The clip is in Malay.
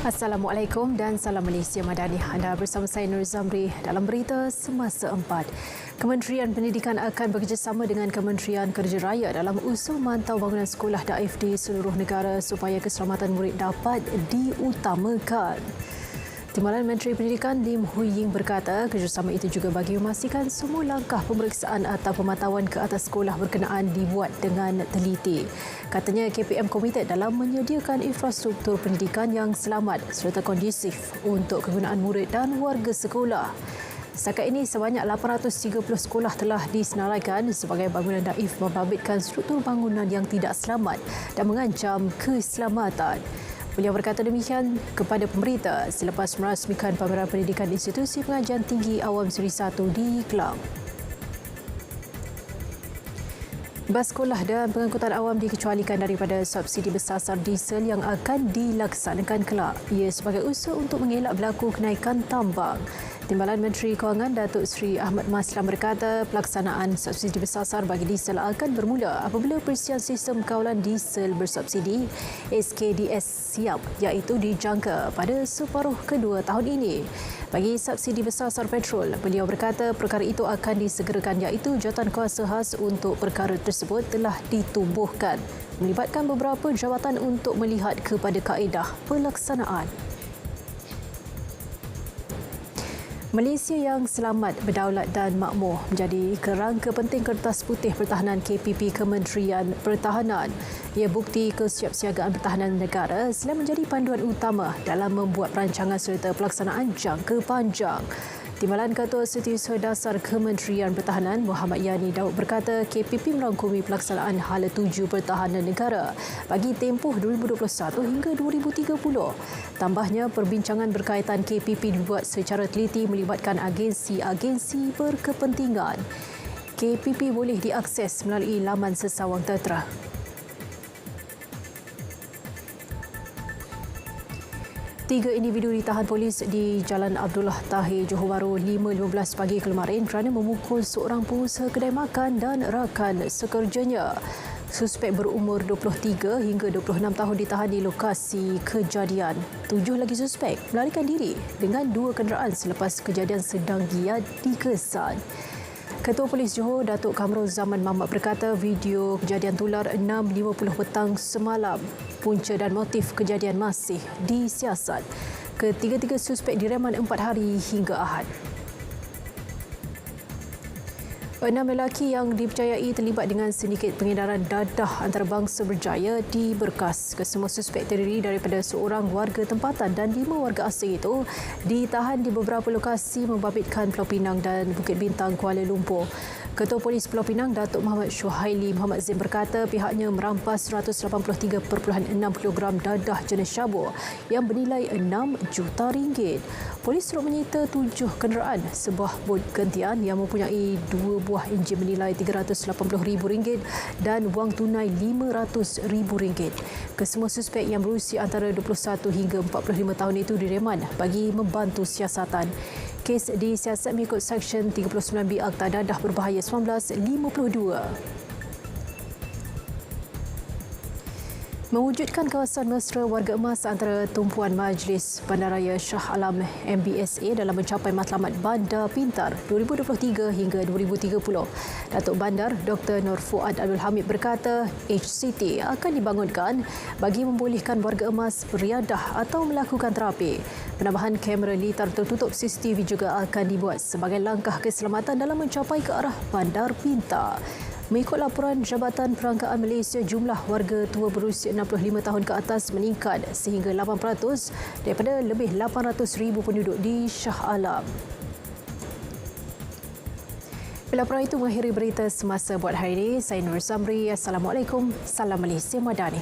Assalamualaikum dan salam Malaysia Madani. Anda bersama saya Nur Zamri dalam berita Semasa 4. Kementerian Pendidikan akan bekerjasama dengan Kementerian Kerja Raya dalam usul mantau bangunan sekolah daif di seluruh negara supaya keselamatan murid dapat diutamakan. Timbalan Menteri Pendidikan Lim Hui Ying berkata kerjasama itu juga bagi memastikan semua langkah pemeriksaan atau pemantauan ke atas sekolah berkenaan dibuat dengan teliti. Katanya KPM komited dalam menyediakan infrastruktur pendidikan yang selamat serta kondusif untuk kegunaan murid dan warga sekolah. Setakat ini sebanyak 830 sekolah telah disenaraikan sebagai bangunan daif membabitkan struktur bangunan yang tidak selamat dan mengancam keselamatan. Beliau berkata demikian kepada pemberita selepas merasmikan pameran pendidikan Institusi Pengajian Tinggi Awam Seri 1 di Kelang. Bas sekolah dan pengangkutan awam dikecualikan daripada subsidi bersasar diesel yang akan dilaksanakan kelak. Ia sebagai usaha untuk mengelak berlaku kenaikan tambang. Timbalan Menteri Kewangan Datuk Seri Ahmad Maslan berkata pelaksanaan subsidi bersasar bagi diesel akan bermula apabila perisian sistem kawalan diesel bersubsidi SKDS siap iaitu dijangka pada separuh kedua tahun ini. Bagi subsidi bersasar petrol, beliau berkata perkara itu akan disegerakan iaitu jawatankuasa khas untuk perkara tersebut telah ditubuhkan melibatkan beberapa jawatan untuk melihat kepada kaedah pelaksanaan. Malaysia yang selamat, berdaulat dan makmur menjadi kerangka penting Kertas Putih Pertahanan KPP Kementerian Pertahanan. Ia bukti kesiapsiagaan pertahanan negara selain menjadi panduan utama dalam membuat perancangan serta pelaksanaan jangka panjang. Timbalan Ketua Setiausaha Dasar Kementerian Pertahanan Muhammad Yani Daud berkata KPP merangkumi pelaksanaan Hala 7 Pertahanan Negara bagi tempoh 2021 hingga 2030. Tambahnya, perbincangan berkaitan KPP dibuat secara teliti melibatkan agensi-agensi berkepentingan. KPP boleh diakses melalui laman sesawang tertera. Tiga individu ditahan polis di Jalan Abdullah Tahir, Johor Bahru 5.15 pagi kemarin kerana memukul seorang pengusaha kedai makan dan rakan sekerjanya. Suspek berumur 23 hingga 26 tahun ditahan di lokasi kejadian. 7 lagi suspek melarikan diri dengan 2 kenderaan selepas kejadian sedang giat dikesan. Ketua Polis Johor Datuk Kamrul Zaman Mahmud berkata video kejadian tular 6.50 petang semalam. Punca dan motif kejadian masih disiasat. Ketiga-tiga suspek direman 4 hari hingga Ahad. 6 lelaki yang dipercayai terlibat dengan sindiket pengedaran dadah antarabangsa berjaya diberkas. Kesemua suspek terdiri daripada seorang warga tempatan dan 5 warga asing itu ditahan di beberapa lokasi membabitkan Pulau Pinang dan Bukit Bintang, Kuala Lumpur. Ketua Polis Pulau Pinang Datuk Muhammad Syuhaili Muhammad Zin berkata pihaknya merampas 183.6 kilogram dadah jenis syabu yang bernilai RM6 juta. Polis turut menyita 7 kenderaan, sebuah bot gantian yang mempunyai 2 buah enjin bernilai RM380,000 dan wang tunai RM500,000. Kesemua suspek yang berusia antara 21 hingga 45 tahun itu direman bagi membantu siasatan. Kes disiasat mengikut Seksyen 39B Akta Dadah Berbahaya 1952. Mewujudkan kawasan mesra warga emas antara tumpuan Majlis Bandaraya Shah Alam MBSA dalam mencapai matlamat Bandar Pintar 2023 hingga 2030. Datuk Bandar Dr. Nur Fuad Abdul Hamid berkata HCT akan dibangunkan bagi membolehkan warga emas beriadah atau melakukan terapi. Penambahan kamera litar tertutup CCTV juga akan dibuat sebagai langkah keselamatan dalam mencapai ke arah Bandar Pintar. Mengikut laporan Jabatan Perangkaan Malaysia, jumlah warga tua berusia 65 tahun ke atas meningkat sehingga 8% daripada lebih 800,000 penduduk di Shah Alam. Laporan itu mengakhiri berita semasa buat hari ini. Saya Nur Zamri. Assalamualaikum. Salam Malaysia Madani.